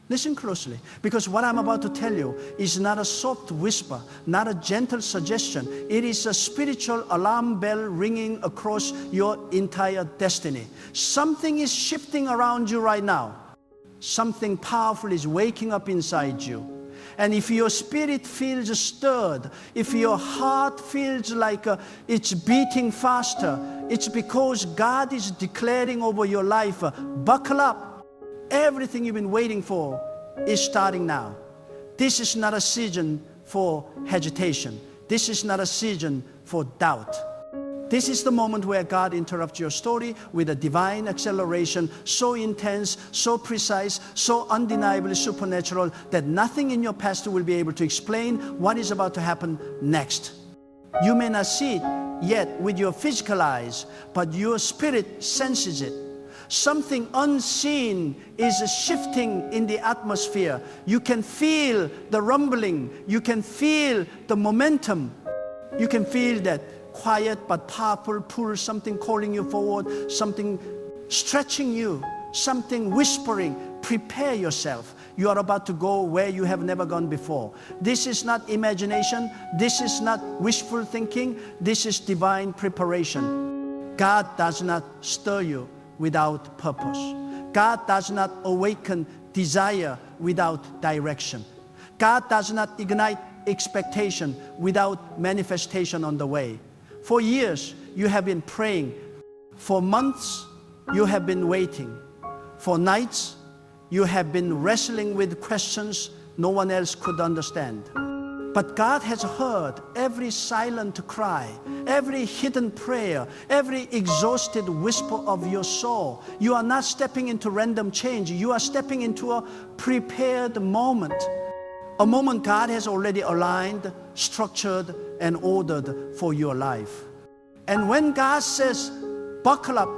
Listen closely, because what I'm about to tell you is not a soft whisper, not a gentle suggestion. It is a spiritual alarm bell ringing across your entire destiny. Something is shifting around you right now. Something powerful is waking up inside you. And if your spirit feels stirred, if your heart feels like it's beating faster, it's because God is declaring over your life, buckle up. Everything you've been waiting for is starting now. This is not a season for hesitation. This is not a season for doubt. This is the moment where God interrupts your story with a divine acceleration so intense, so precise, so undeniably supernatural that nothing in your past will be able to explain what is about to happen next. You may not see it yet with your physical eyes, but your spirit senses it. Something unseen is shifting in the atmosphere. You can feel the rumbling. You can feel the momentum. You can feel that quiet but powerful pull, something calling you forward, something stretching you, something whispering, prepare yourself. You are about to go where you have never gone before. This is not imagination. This is not wishful thinking. This is divine preparation. God does not stir you without purpose. God does not awaken desire without direction. God does not ignite expectation without manifestation on the way. For years, you have been praying. For months, you have been waiting. For nights, you have been wrestling with questions no one else could understand. But God has heard every silent cry, every hidden prayer, every exhausted whisper of your soul. You are not stepping into random change. You are stepping into a prepared moment. A moment God has already aligned, structured, and ordered for your life. And when God says, buckle up,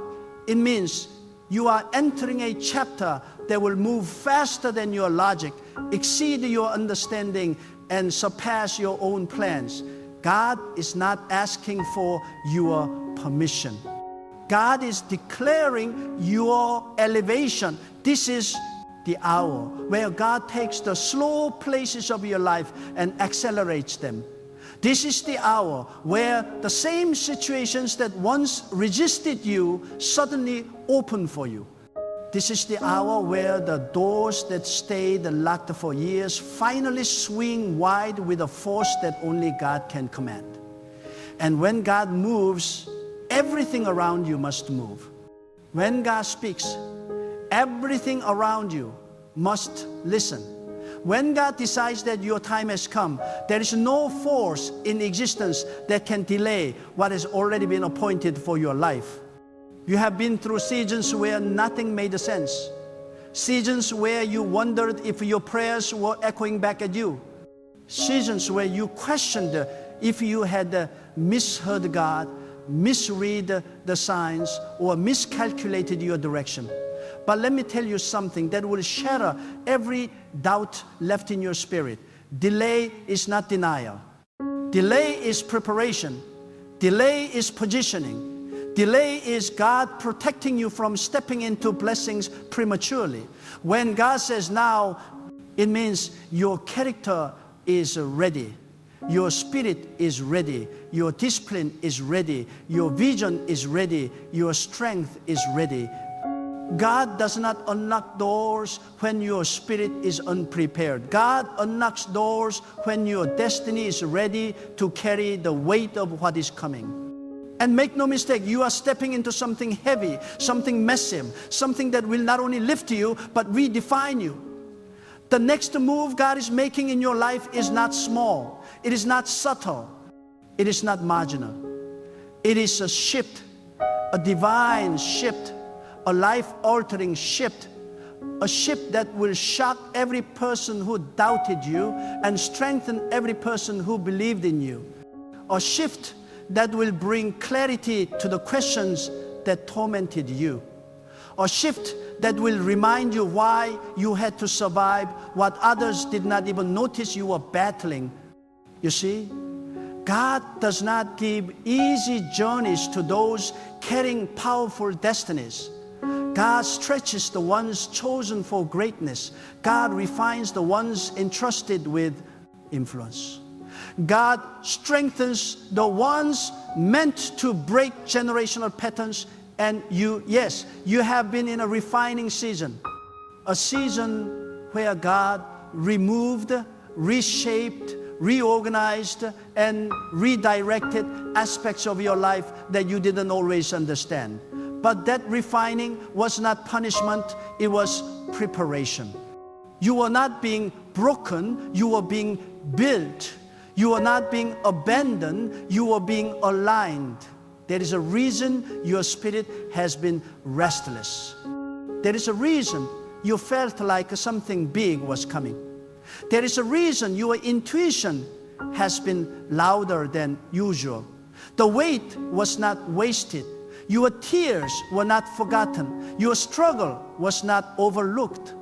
it means you are entering a chapter that will move faster than your logic, exceed your understanding, and surpass your own plans. God is not asking for your permission. God is declaring your elevation. This is the hour where God takes the slow places of your life and accelerates them. This is the hour where the same situations that once resisted you suddenly open for you. This is the hour where the doors that stayed locked for years finally swing wide with a force that only God can command. And when God moves, everything around you must move. When God speaks, everything around you must listen. When God decides that your time has come, there is no force in existence that can delay what has already been appointed for your life. You have been through seasons where nothing made sense. Seasons where you wondered if your prayers were echoing back at you. Seasons where you questioned if you had misheard God, misread the signs, or miscalculated your direction. But let me tell you something that will shatter every doubt left in your spirit. Delay is not denial. Delay is preparation. Delay is positioning. Delay is God protecting you from stepping into blessings prematurely. When God says now, it means your character is ready. Your spirit is ready. Your discipline is ready. Your vision is ready. Your strength is ready. God does not unlock doors when your spirit is unprepared. God unlocks doors when your destiny is ready to carry the weight of what is coming. And make no mistake, you are stepping into something heavy, something massive, something that will not only lift you, but redefine you. The next move God is making in your life is not small. It is not subtle. It is not marginal. It is a shift, a divine shift, a life-altering shift, a shift that will shock every person who doubted you and strengthen every person who believed in you. A shift that will bring clarity to the questions that tormented you. A shift that will remind you why you had to survive what others did not even notice you were battling. You see, God does not give easy journeys to those carrying powerful destinies. God stretches the ones chosen for greatness. God refines the ones entrusted with influence. God strengthens the ones meant to break generational patterns. And you have been in a refining season. A season where God removed, reshaped, reorganized, and redirected aspects of your life that you didn't always understand. But that refining was not punishment, it was preparation. You were not being broken, you were being built. You were not being abandoned, you were being aligned. There is a reason your spirit has been restless. There is a reason you felt like something big was coming. There is a reason your intuition has been louder than usual. The wait was not wasted. Your tears were not forgotten. Your struggle was not overlooked.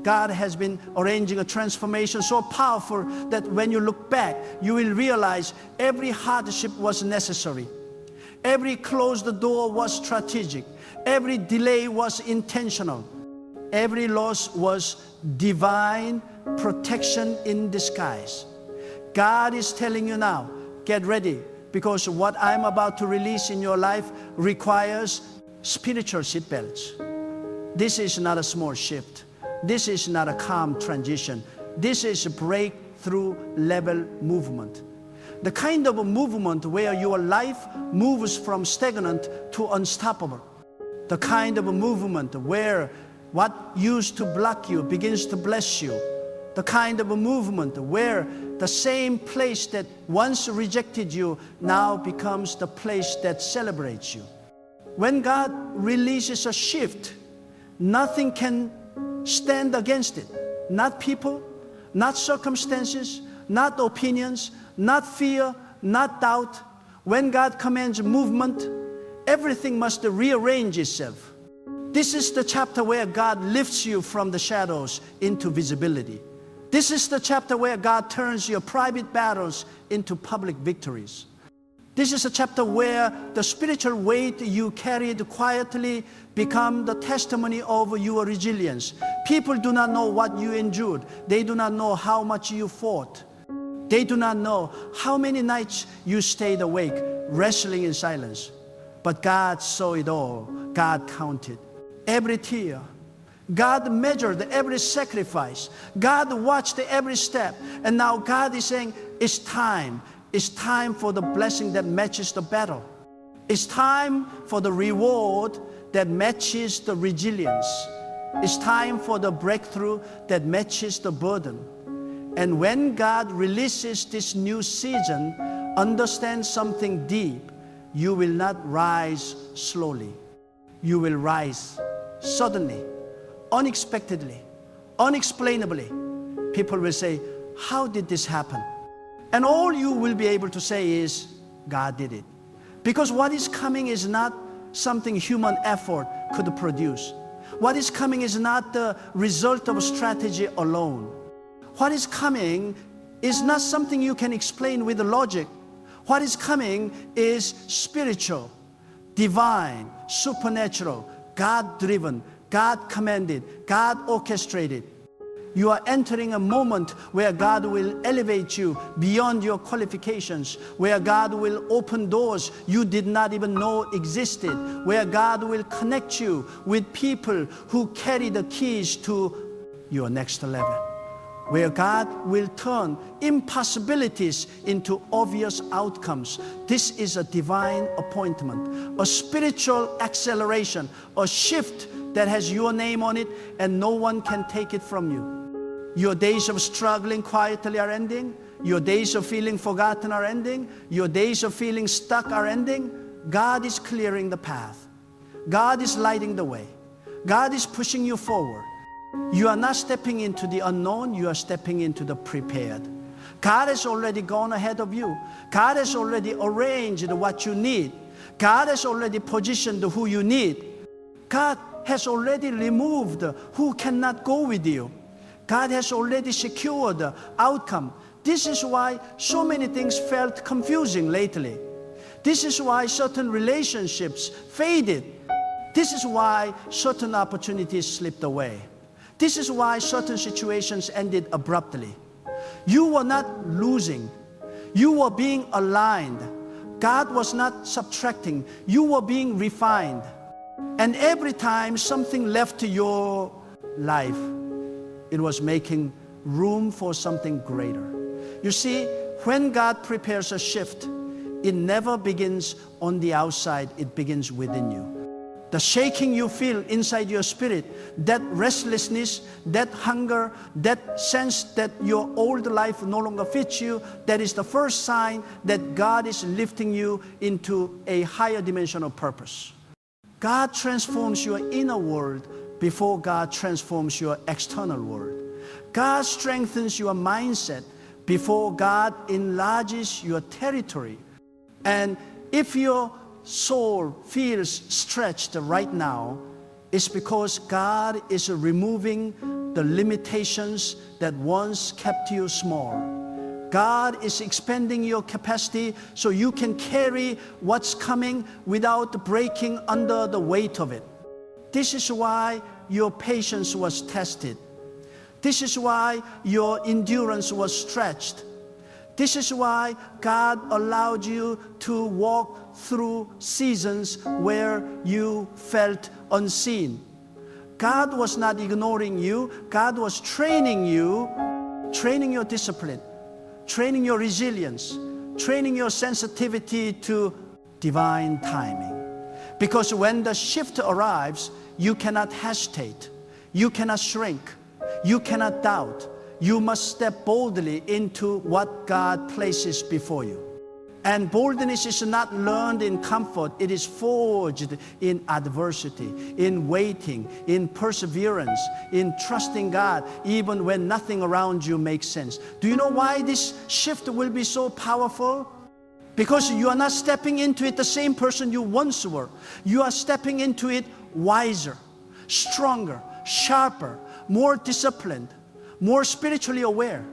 God has been arranging a transformation so powerful that when you look back, you will realize every hardship was necessary. Every closed door was strategic. Every delay was intentional. Every loss was divine protection in disguise. God is telling you now, get ready, because what I'm about to release in your life requires spiritual seatbelts. This is not a small shift. This is not a calm transition. This is a breakthrough level movement. The kind of a movement where your life moves from stagnant to unstoppable. The kind of a movement where what used to block you begins to bless you. The kind of a movement where the same place that once rejected you now becomes the place that celebrates you. When God releases a shift, nothing can stand against it. Not people, not circumstances, not opinions, not fear, not doubt. When God commands movement, everything must rearrange itself. This is the chapter where God lifts you from the shadows into visibility. This is the chapter where God turns your private battles into public victories. This is a chapter where the spiritual weight you carried quietly become the testimony of your resilience. People do not know what you endured. They do not know how much you fought. They do not know how many nights you stayed awake, wrestling in silence. But God saw it all. God counted every tear. God measured every sacrifice. God watched every step. And now God is saying, it's time. It's time for the blessing that matches the battle. It's time for the reward that matches the resilience. It's time for the breakthrough that matches the burden. And when God releases this new season, understand something deep. You will not rise slowly. You will rise suddenly, unexpectedly, unexplainably. People will say, how did this happen? And all you will be able to say is, God did it. Because what is coming is not something human effort could produce. What is coming is not the result of strategy alone. What is coming is not something you can explain with logic. What is coming is spiritual, divine, supernatural, God-driven, God-commanded, God-orchestrated. You are entering a moment where God will elevate you beyond your qualifications, where God will open doors you did not even know existed, where God will connect you with people who carry the keys to your next level, where God will turn impossibilities into obvious outcomes. This is a divine appointment, a spiritual acceleration, a shift that has your name on it and no one can take it from you. Your days of struggling quietly are ending. Your days of feeling forgotten are ending. Your days of feeling stuck are ending. God is clearing the path. God is lighting the way. God is pushing you forward. You are not stepping into the unknown, you are stepping into the prepared. God has already gone ahead of you. God has already arranged what you need. God has already positioned who you need. God has already removed who cannot go with you. God has already secured the outcome. This is why so many things felt confusing lately. This is why certain relationships faded. This is why certain opportunities slipped away. This is why certain situations ended abruptly. You were not losing. You were being aligned. God was not subtracting. You were being refined. And every time something left your life, it was making room for something greater. You see, when God prepares a shift, it never begins on the outside, it begins within you. The shaking you feel inside your spirit, that restlessness, that hunger, that sense that your old life no longer fits you, that is the first sign that God is lifting you into a higher dimension of purpose. God transforms your inner world before God transforms your external world. God strengthens your mindset before God enlarges your territory. And if your soul feels stretched right now, it's because God is removing the limitations that once kept you small. God is expanding your capacity so you can carry what's coming without breaking under the weight of it. This is why your patience was tested. This is why your endurance was stretched. This is why God allowed you to walk through seasons where you felt unseen. God was not ignoring you. God was training you, training your discipline, training your resilience, training your sensitivity to divine timing. Because when the shift arrives, you cannot hesitate. You cannot shrink. You cannot doubt. You must step boldly into what God places before you. And boldness is not learned in comfort. It is forged in adversity, in waiting, in perseverance, in trusting God, even when nothing around you makes sense. Do you know why this shift will be so powerful? Because you are not stepping into it the same person you once were. You are stepping into it wiser, stronger, sharper, more disciplined, more spiritually aware,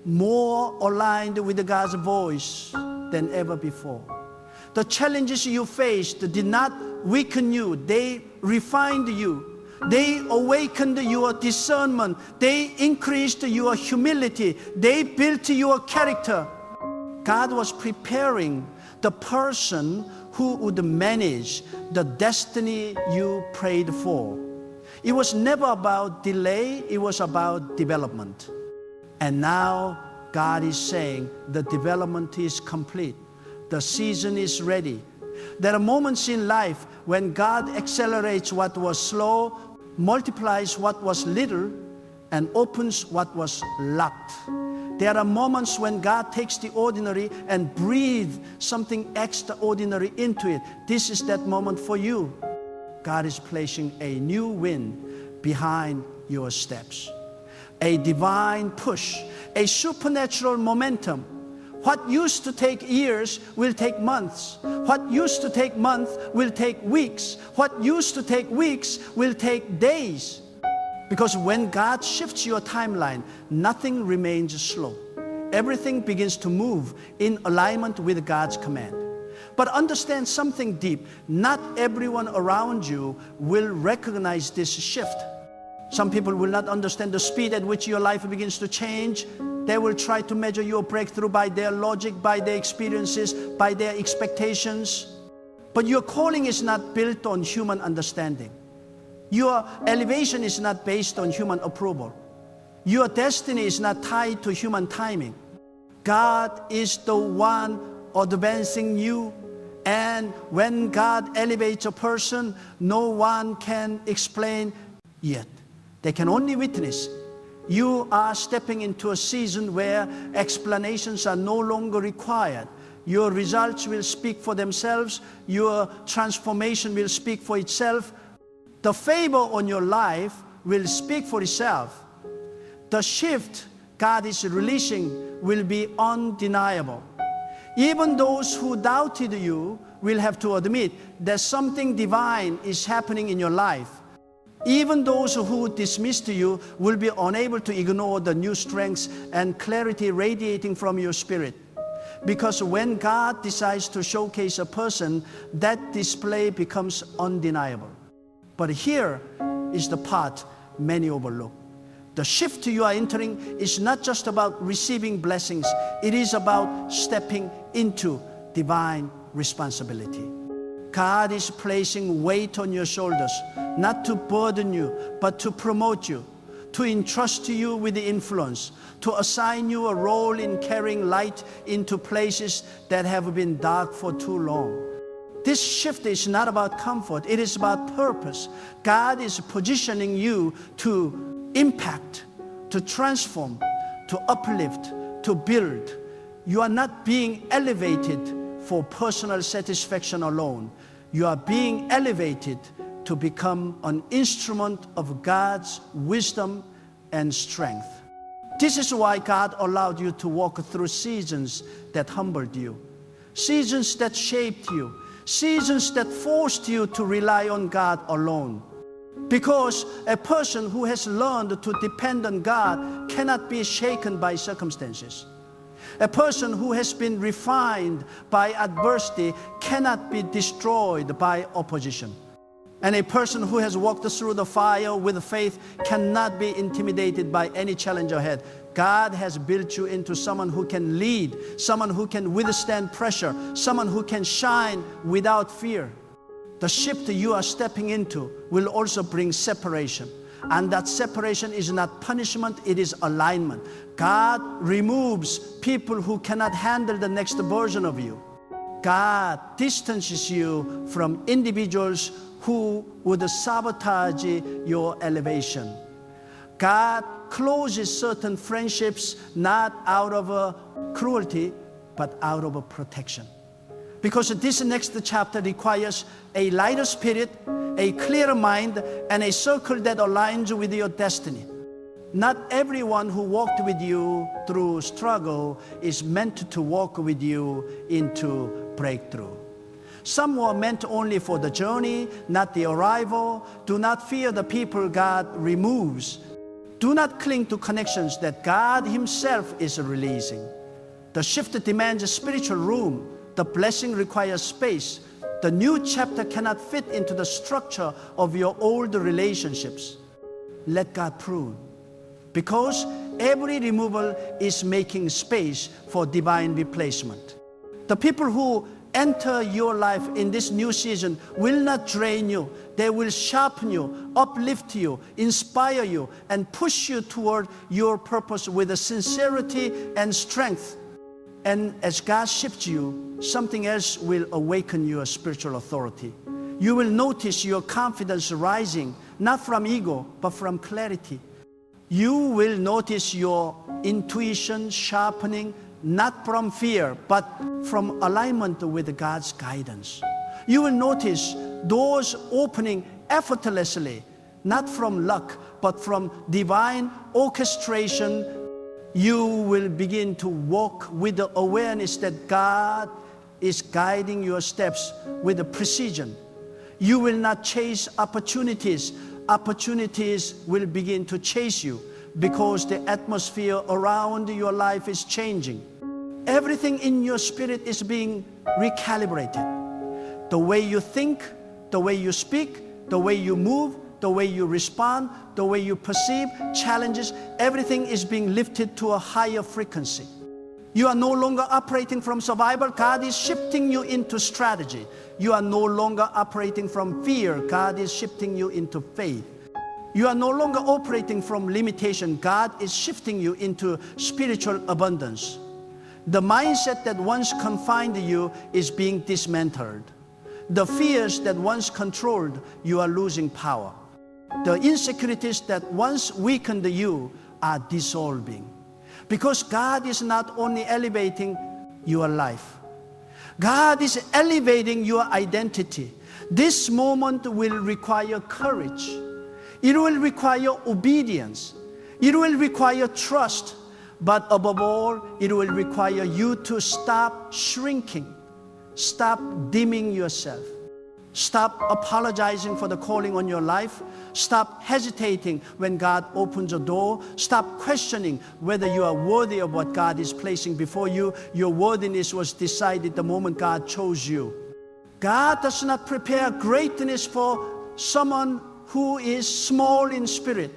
more aligned with God's voice than ever before. The challenges you faced did not weaken you. They refined you. They awakened your discernment. They increased your humility. They built your character. God was preparing the person who would manage the destiny you prayed for. It was never about delay, it was about development. And now God is saying the development is complete. The season is ready. There are moments in life when God accelerates what was slow, multiplies what was little, and opens what was locked. There are moments when God takes the ordinary and breathes something extraordinary into it. This is that moment for you. God is placing a new wind behind your steps. A divine push, a supernatural momentum. What used to take years will take months. What used to take months will take weeks. What used to take weeks will take days. Because when God shifts your timeline, nothing remains slow. Everything begins to move in alignment with God's command. But understand something deep. Not everyone around you will recognize this shift. Some people will not understand the speed at which your life begins to change. They will try to measure your breakthrough by their logic, by their experiences, by their expectations. But your calling is not built on human understanding. Your elevation is not based on human approval. Your destiny is not tied to human timing. God is the one advancing you. And when God elevates a person, no one can explain yet. They can only witness. You are stepping into a season where explanations are no longer required. Your results will speak for themselves. Your transformation will speak for itself. The favor on your life will speak for itself. The shift God is releasing will be undeniable. Even those who doubted you will have to admit that something divine is happening in your life. Even those who dismissed you will be unable to ignore the new strengths and clarity radiating from your spirit. Because when God decides to showcase a person, that display becomes undeniable. But here is the part many overlook. The shift you are entering is not just about receiving blessings. It is about stepping into divine responsibility. God is placing weight on your shoulders, not to burden you, but to promote you, to entrust you with the influence, to assign you a role in carrying light into places that have been dark for too long. This shift is not about comfort, it is about purpose. God is positioning you to impact, to transform, to uplift, to build. You are not being elevated for personal satisfaction alone. You are being elevated to become an instrument of God's wisdom and strength. This is why God allowed you to walk through seasons that humbled you, seasons that shaped you, seasons that forced you to rely on God alone. Because a person who has learned to depend on God cannot be shaken by circumstances. A person who has been refined by adversity cannot be destroyed by opposition. And a person who has walked through the fire with faith cannot be intimidated by any challenge ahead. God has built you into someone who can lead, someone who can withstand pressure, someone who can shine without fear. The shift you are stepping into will also bring separation. And that separation is not punishment, it is alignment. God removes people who cannot handle the next version of you. God distances you from individuals who would sabotage your elevation. God closes certain friendships not out of cruelty, but out of protection. Because this next chapter requires a lighter spirit, a clearer mind, and a circle that aligns with your destiny. Not everyone who walked with you through struggle is meant to walk with you into breakthrough. Some were meant only for the journey, not the arrival. Do not fear the people God removes. Do not cling to connections that God Himself is releasing. The shift demands a spiritual room. The blessing requires space. The new chapter cannot fit into the structure of your old relationships. Let God prune. Because every removal is making space for divine replacement. The people who enter your life in this new season will not drain you. They will sharpen you, uplift you, inspire you, and push you toward your purpose with a sincerity and strength. And as God shifts you, something else will awaken your spiritual authority. You will notice your confidence rising, not from ego, but from clarity. You will notice your intuition sharpening, not from fear, but from alignment with God's guidance. You will notice doors opening effortlessly, not from luck, but from divine orchestration. You will begin to walk with the awareness that God is guiding your steps with precision. You will not chase opportunities. Opportunities will begin to chase you because the atmosphere around your life is changing. Everything in your spirit is being recalibrated. The way you think, the way you speak, the way you move, the way you respond, the way you perceive challenges, everything is being lifted to a higher frequency. You are no longer operating from survival. God is shifting you into strategy. You are no longer operating from fear. God is shifting you into faith. You are no longer operating from limitation. God is shifting you into spiritual abundance. The mindset that once confined you is being dismantled. The fears that once controlled you are losing power. The insecurities that once weakened you are dissolving. Because God is not only elevating your life, God is elevating your identity. This moment will require courage. It will require obedience. It will require trust. But above all, it will require you to stop shrinking. Stop dimming yourself. Stop apologizing for the calling on your life. Stop hesitating when God opens a door. Stop questioning whether you are worthy of what God is placing before you. Your worthiness was decided the moment God chose you. God does not prepare greatness for someone who is small in spirit.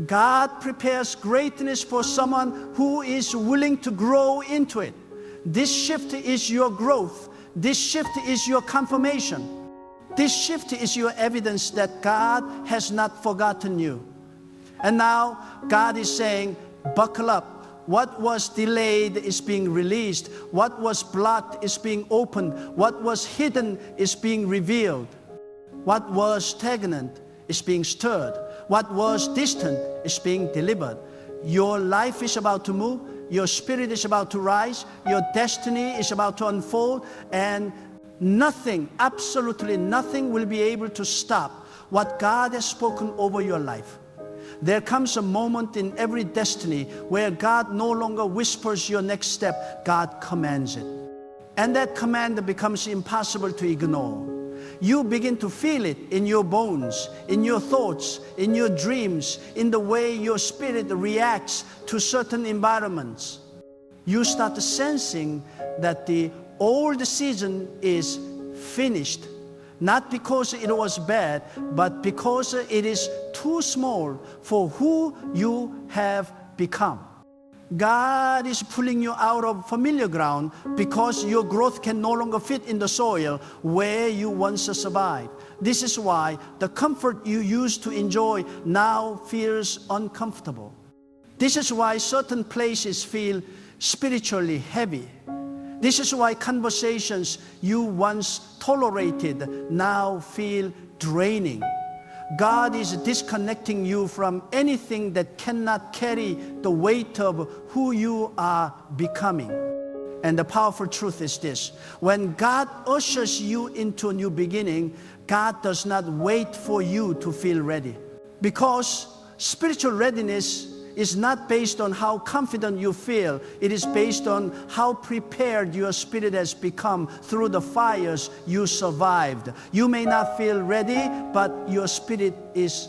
God prepares greatness for someone who is willing to grow into it. This shift is your growth. This shift is your confirmation. This shift is your evidence that God has not forgotten you. And now God is saying, buckle up. What was delayed is being released. What was blocked is being opened. What was hidden is being revealed. What was stagnant is being stirred. What was distant is being delivered. Your life is about to move. Your spirit is about to rise. Your destiny is about to unfold. And nothing, absolutely nothing will be able to stop what God has spoken over your life. There comes a moment in every destiny where God no longer whispers your next step, God commands it. And that command becomes impossible to ignore. You begin to feel it in your bones, in your thoughts, in your dreams, in the way your spirit reacts to certain environments. You start sensing that the old season is finished, not because it was bad, but because it is too small for who you have become. God is pulling you out of familiar ground because your growth can no longer fit in the soil where you once survived. This is why the comfort you used to enjoy now feels uncomfortable. This is why certain places feel spiritually heavy. This is why conversations you once tolerated now feel draining. God is disconnecting you from anything that cannot carry the weight of who you are becoming. And the powerful truth is this: when God ushers you into a new beginning, God does not wait for you to feel ready. Because spiritual readiness is not based on how confident you feel. It is based on how prepared your spirit has become through the fires you survived. You may not feel ready, but your spirit is.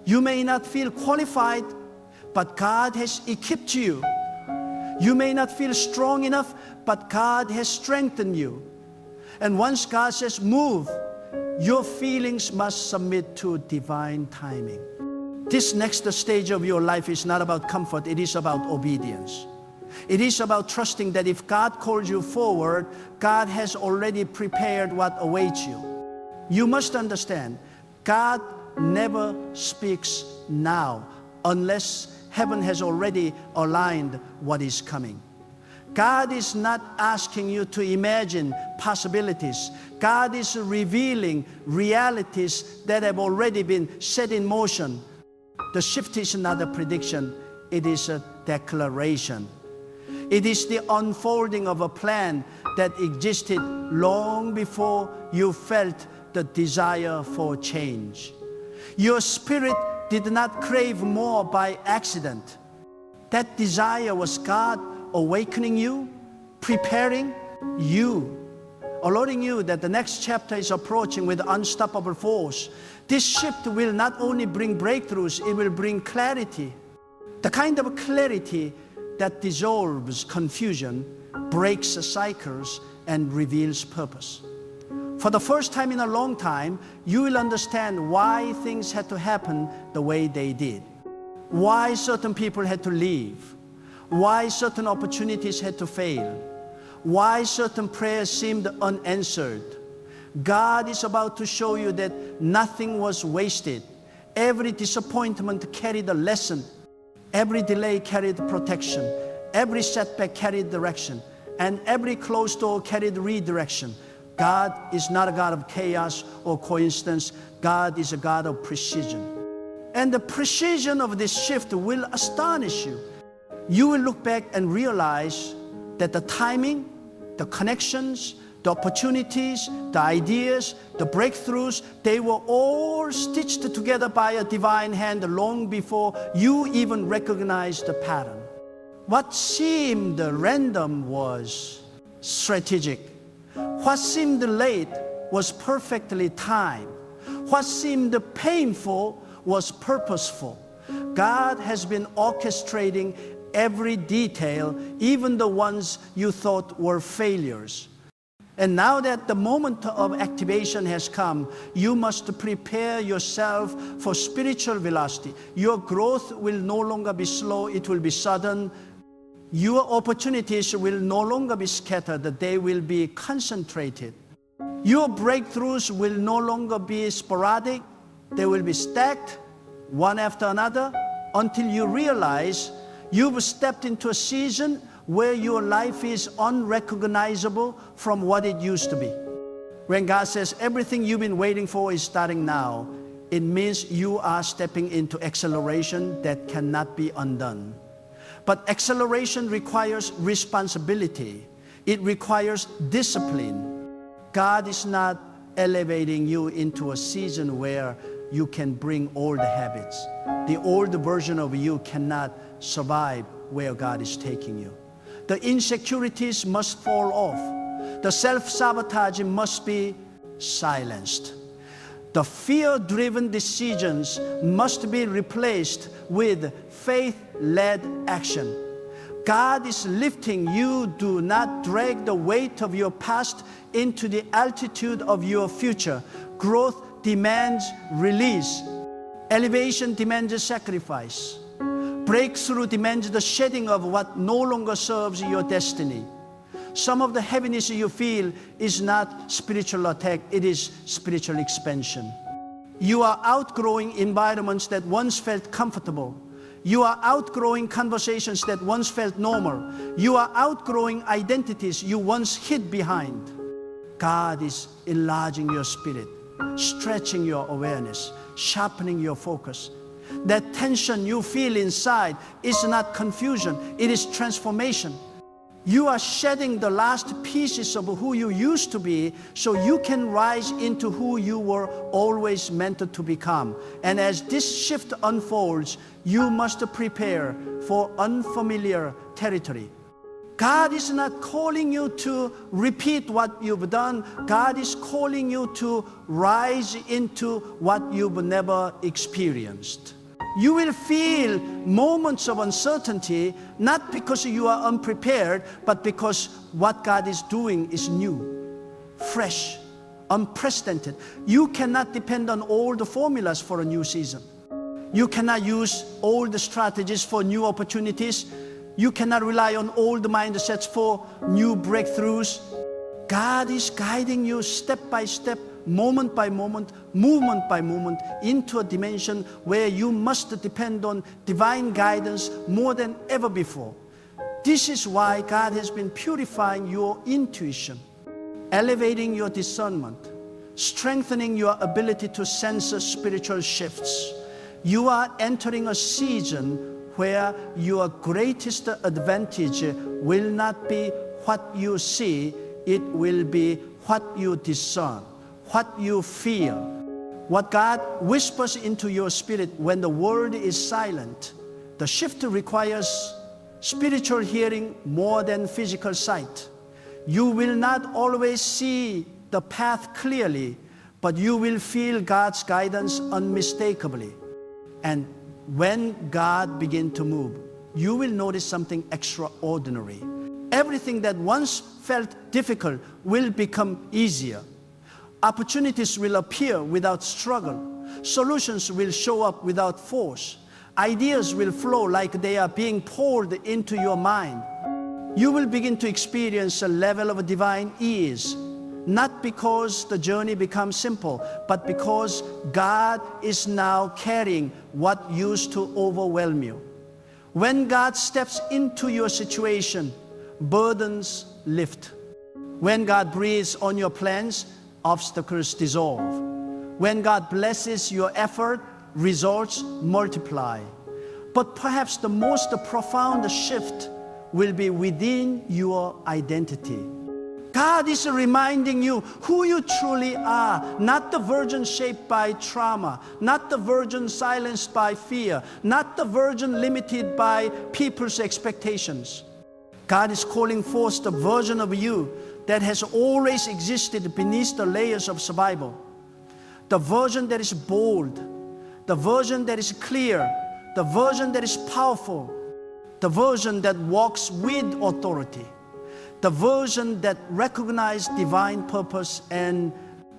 You may not feel qualified, but God has equipped you. You may not feel strong enough, but God has strengthened you. And once God says move, your feelings must submit to divine timing. This next stage of your life is not about comfort, it is about obedience. It is about trusting that if God calls you forward, God has already prepared what awaits you. You must understand, God never speaks now unless heaven has already aligned what is coming. God is not asking you to imagine possibilities. God is revealing realities that have already been set in motion. The shift is not a prediction, it is a declaration. It is the unfolding of a plan that existed long before you felt the desire for change. Your spirit did not crave more by accident. That desire was God awakening you, preparing you, alerting you that the next chapter is approaching with unstoppable force. This shift will not only bring breakthroughs, it will bring clarity. The kind of clarity that dissolves confusion, breaks cycles, and reveals purpose. For the first time in a long time, you will understand why things had to happen the way they did. Why certain people had to leave. Why certain opportunities had to fail. Why certain prayers seemed unanswered. God is about to show you that nothing was wasted. Every disappointment carried a lesson. Every delay carried protection. Every setback carried direction. And every closed door carried redirection. God is not a God of chaos or coincidence. God is a God of precision. And the precision of this shift will astonish you. You will look back and realize that the timing, the connections, the opportunities, the ideas, the breakthroughs, they were all stitched together by a divine hand long before you even recognized the pattern. What seemed random was strategic. What seemed late was perfectly timed. What seemed painful was purposeful. God has been orchestrating every detail, even the ones you thought were failures. And now that the moment of activation has come, you must prepare yourself for spiritual velocity. Your growth will no longer be slow, it will be sudden. Your opportunities will no longer be scattered, they will be concentrated. Your breakthroughs will no longer be sporadic, they will be stacked, one after another, until you realize you've stepped into a season where your life is unrecognizable from what it used to be. When God says everything you've been waiting for is starting now, it means you are stepping into acceleration that cannot be undone. But acceleration requires responsibility. It requires discipline. God is not elevating you into a season where you can bring old habits. The old version of you cannot survive where God is taking you. The insecurities must fall off. The self-sabotage must be silenced. The fear-driven decisions must be replaced with faith-led action. God is lifting you. Do not drag the weight of your past into the altitude of your future. Growth demands release. Elevation demands sacrifice. Breakthrough demands the shedding of what no longer serves your destiny. Some of the heaviness you feel is not spiritual attack, it is spiritual expansion. You are outgrowing environments that once felt comfortable. You are outgrowing conversations that once felt normal. You are outgrowing identities you once hid behind. God is enlarging your spirit, stretching your awareness, sharpening your focus. That tension you feel inside is not confusion, it is transformation. You are shedding the last pieces of who you used to be so you can rise into who you were always meant to become. And as this shift unfolds, you must prepare for unfamiliar territory. God is not calling you to repeat what you've done. God is calling you to rise into what you've never experienced. You will feel moments of uncertainty, not because you are unprepared, but because what God is doing is new, fresh, unprecedented. You cannot depend on old formulas for a new season. You cannot use old strategies for new opportunities. You cannot rely on old mindsets for new breakthroughs. God is guiding you step by step, moment by moment, movement by movement, into a dimension where you must depend on divine guidance more than ever before. This is why God has been purifying your intuition, elevating your discernment, strengthening your ability to sense spiritual shifts. You are entering a season where your greatest advantage will not be what you see, it will be what you discern, what you feel, what God whispers into your spirit when the world is silent. The shift requires spiritual hearing more than physical sight. You will not always see the path clearly, but you will feel God's guidance unmistakably. And when God begins to move, you will notice something extraordinary. Everything that once felt difficult will become easier. Opportunities will appear without struggle. Solutions will show up without force. Ideas will flow like they are being poured into your mind. You will begin to experience a level of divine ease, not because the journey becomes simple, but because God is now carrying what used to overwhelm you. When God steps into your situation, burdens lift. When God breathes on your plans, obstacles dissolve. When God blesses your effort, results multiply. But perhaps the most profound shift will be within your identity. God is reminding you who you truly are, not the version shaped by trauma, not the version silenced by fear, not the version limited by people's expectations. God is calling forth the version of you that has always existed beneath the layers of survival. The version that is bold, the version that is clear, the version that is powerful, the version that walks with authority, the version that recognizes divine purpose and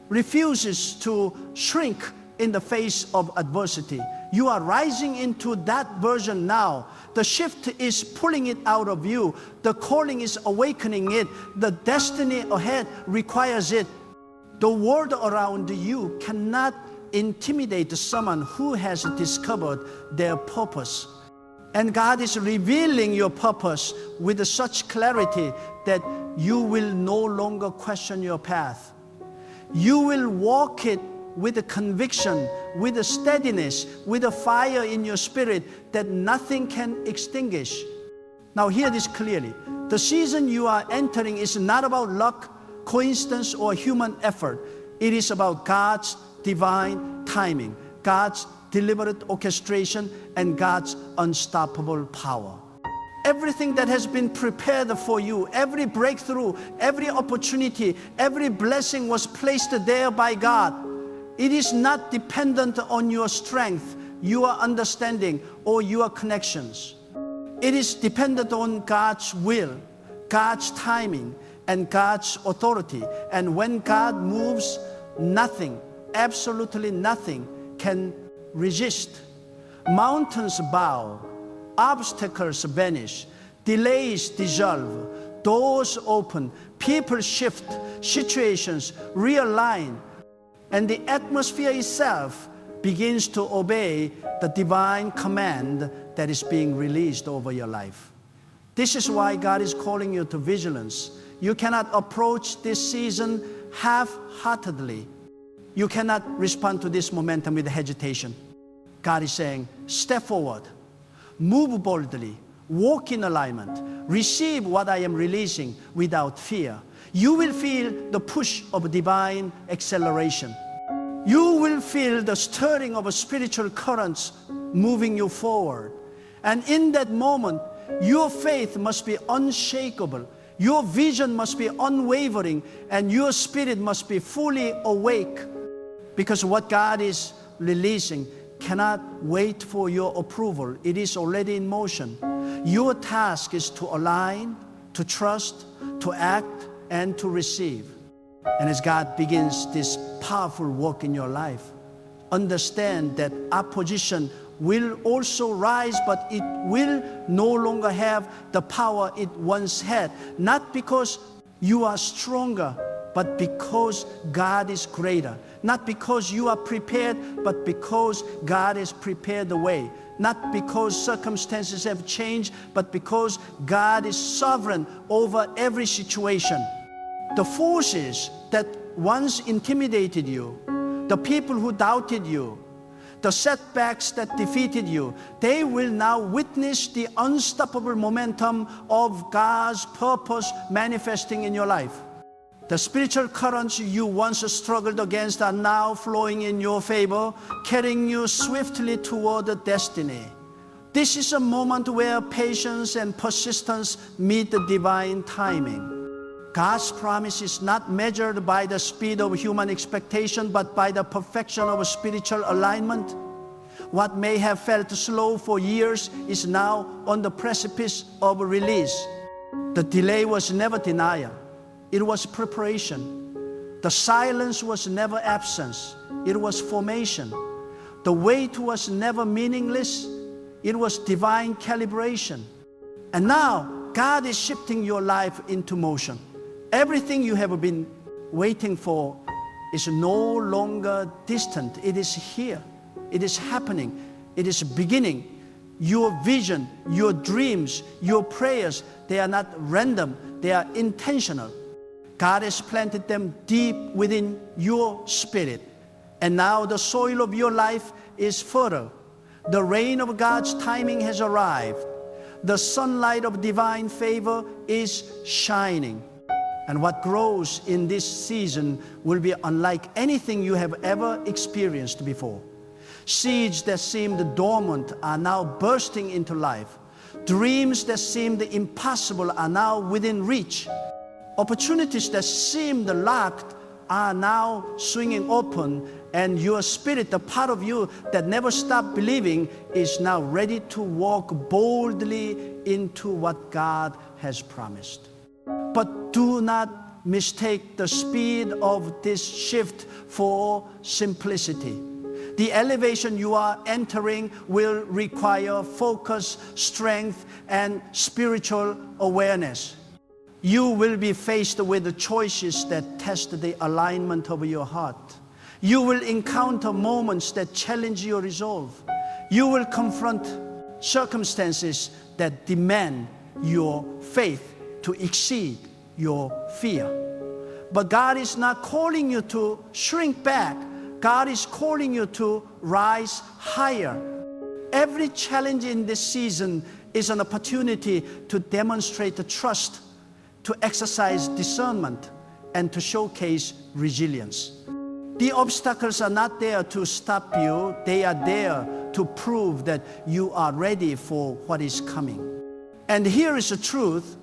refuses to shrink in the face of adversity. You are rising into that version now. The shift is pulling it out of you. The calling is awakening it. The destiny ahead requires it. The world around you cannot intimidate someone who has discovered their purpose. And God is revealing your purpose with such clarity that you will no longer question your path. You will walk it with a conviction, with a steadiness, with a fire in your spirit that nothing can extinguish. Now hear this clearly. The season you are entering is not about luck, coincidence, or human effort. It is about God's divine timing, God's deliberate orchestration, and God's unstoppable power. Everything that has been prepared for you, every breakthrough, every opportunity, every blessing was placed there by God. It is not dependent on your strength, your understanding, or your connections. It is dependent on God's will, God's timing, and God's authority. And when God moves, nothing, absolutely nothing, can resist. Mountains bow, obstacles vanish, delays dissolve, doors open, people shift, situations realign, and the atmosphere itself begins to obey the divine command that is being released over your life. This is why God is calling you to vigilance. You cannot approach this season half-heartedly. You cannot respond to this momentum with hesitation. God is saying, step forward, move boldly, walk in alignment, receive what I am releasing without fear. You will feel the push of divine acceleration. You will feel the stirring of spiritual currents moving you forward. And in that moment, your faith must be unshakable. Your vision must be unwavering, and your spirit must be fully awake, because what God is releasing cannot wait for your approval. It is already in motion. Your task is to align, to trust, to act, and to receive. And as God begins this powerful work in your life, understand that opposition will also rise, but it will no longer have the power it once had. Not because you are stronger, but because God is greater. Not because you are prepared, but because God has prepared the way. Not because circumstances have changed, but because God is sovereign over every situation. The forces that once intimidated you, the people who doubted you, the setbacks that defeated you, they will now witness the unstoppable momentum of God's purpose manifesting in your life. The spiritual currents you once struggled against are now flowing in your favor, carrying you swiftly toward the destiny. This is a moment where patience and persistence meet the divine timing. God's promise is not measured by the speed of human expectation, but by the perfection of spiritual alignment. What may have felt slow for years is now on the precipice of release. The delay was never denial. It was preparation. The silence was never absence. It was formation. The wait was never meaningless. It was divine calibration. And now, God is shifting your life into motion. Everything you have been waiting for is no longer distant. It is here. It is happening. It is beginning. Your vision, your dreams, your prayers, they are not random. They are intentional. God has planted them deep within your spirit. And now the soil of your life is fertile. The rain of God's timing has arrived. The sunlight of divine favor is shining. And what grows in this season will be unlike anything you have ever experienced before. Seeds that seemed dormant are now bursting into life. Dreams that seemed impossible are now within reach. Opportunities that seemed locked are now swinging open, and your spirit, the part of you that never stopped believing, is now ready to walk boldly into what God has promised. But do not mistake the speed of this shift for simplicity. The elevation you are entering will require focus, strength, and spiritual awareness. You will be faced with the choices that test the alignment of your heart. You will encounter moments that challenge your resolve. You will confront circumstances that demand your faith to exceed your fear. But God is not calling you to shrink back. God is calling you to rise higher. Every challenge in this season is an opportunity to demonstrate the trust, to exercise discernment, and to showcase resilience. The obstacles are not there to stop you. They are there to prove that you are ready for what is coming. And here is a truth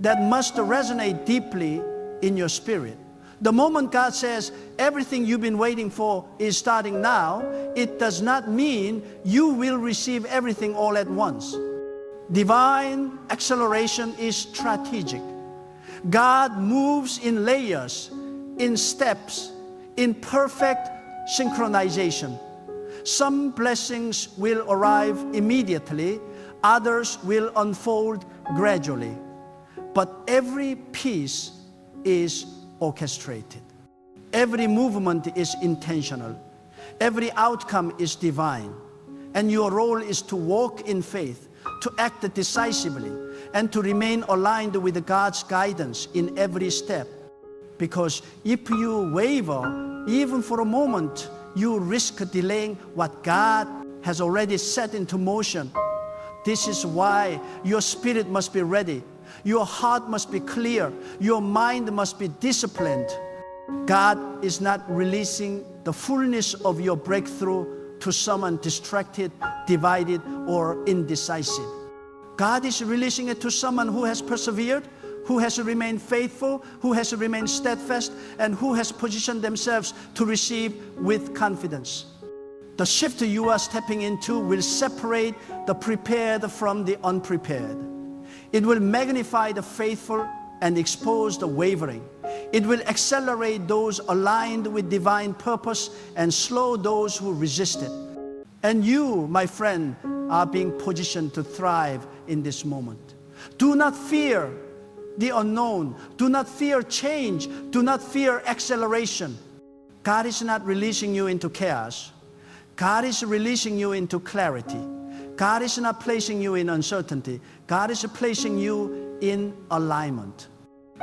that must resonate deeply in your spirit. The moment God says everything you've been waiting for is starting now, it does not mean you will receive everything all at once. Divine acceleration is strategic. God moves in layers, in steps, in perfect synchronization. Some blessings will arrive immediately, others will unfold gradually. But every piece is orchestrated. Every movement is intentional. Every outcome is divine. And your role is to walk in faith, to act decisively, and to remain aligned with God's guidance in every step. Because if you waver, even for a moment, you risk delaying what God has already set into motion. This is why your spirit must be ready. Your heart must be clear. Your mind must be disciplined. God is not releasing the fullness of your breakthrough to someone distracted, divided, or indecisive. God is releasing it to someone who has persevered, who has remained faithful, who has remained steadfast, and who has positioned themselves to receive with confidence. The shift you are stepping into will separate the prepared from the unprepared. It will magnify the faithful and expose the wavering. It will accelerate those aligned with divine purpose and slow those who resist it. And you, my friend, are being positioned to thrive in this moment. Do not fear the unknown. Do not fear change. Do not fear acceleration. God is not releasing you into chaos. God is releasing you into clarity. God is not placing you in uncertainty. God is placing you in alignment.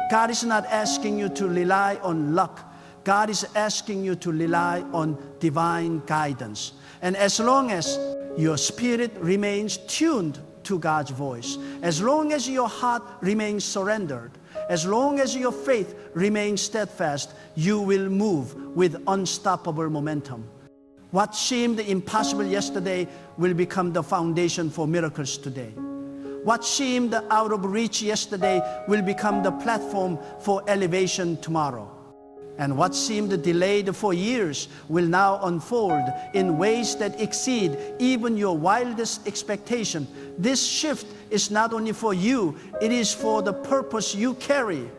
God is not asking you to rely on luck. God is asking you to rely on divine guidance. And as long as your spirit remains tuned to God's voice, as long as your heart remains surrendered, as long as your faith remains steadfast, you will move with unstoppable momentum. What seemed impossible yesterday will become the foundation for miracles today. What seemed out of reach yesterday will become the platform for elevation tomorrow. And what seemed delayed for years will now unfold in ways that exceed even your wildest expectation. This shift is not only for you, it is for the purpose you carry.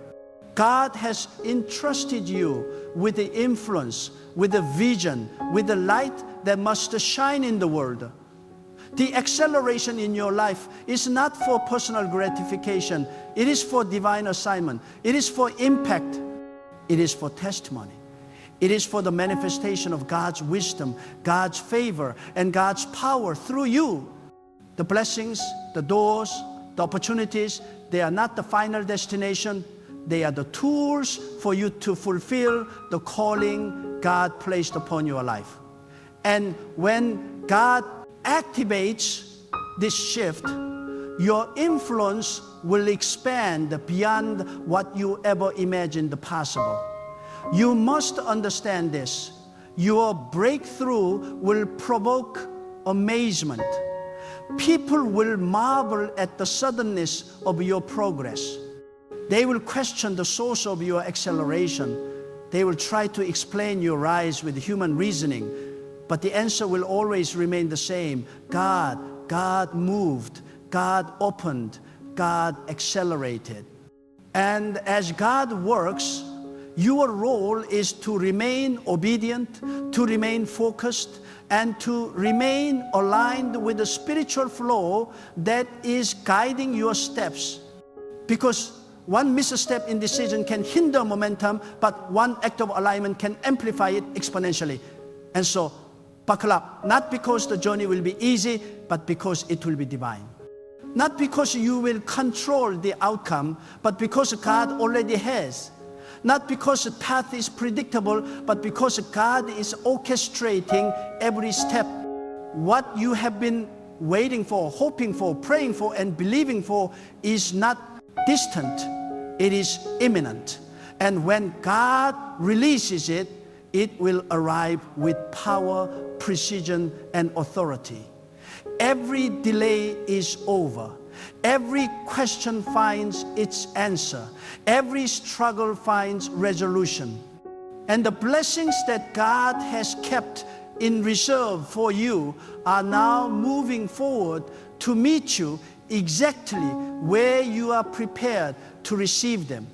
God has entrusted you with the influence, with the vision, with the light that must shine in the world. The acceleration in your life is not for personal gratification. It is for divine assignment. It is for impact. It is for testimony. It is for the manifestation of God's wisdom, God's favor, and God's power through you. The blessings, the doors, the opportunities, they are not the final destination. They are the tools for you to fulfill the calling God placed upon your life. And when God activates this shift, your influence will expand beyond what you ever imagined possible. You must understand this. Your breakthrough will provoke amazement. People will marvel at the suddenness of your progress. They will question the source of your acceleration. They will try to explain your rise with human reasoning. But the answer will always remain the same. God moved, God opened, God accelerated. And as God works, your role is to remain obedient, to remain focused, and to remain aligned with the spiritual flow that is guiding your steps. Because one misstep in decision can hinder momentum, but one act of alignment can amplify it exponentially. And so, buckle up, not because the journey will be easy, but because it will be divine. Not because you will control the outcome, but because God already has. Not because the path is predictable, but because God is orchestrating every step. What you have been waiting for, hoping for, praying for, and believing for is not distant. It is imminent. And when God releases it, it will arrive with power, precision, and authority. Every delay is over. Every question finds its answer. Every struggle finds resolution. And the blessings that God has kept in reserve for you are now moving forward to meet you exactly where you are prepared to receive them.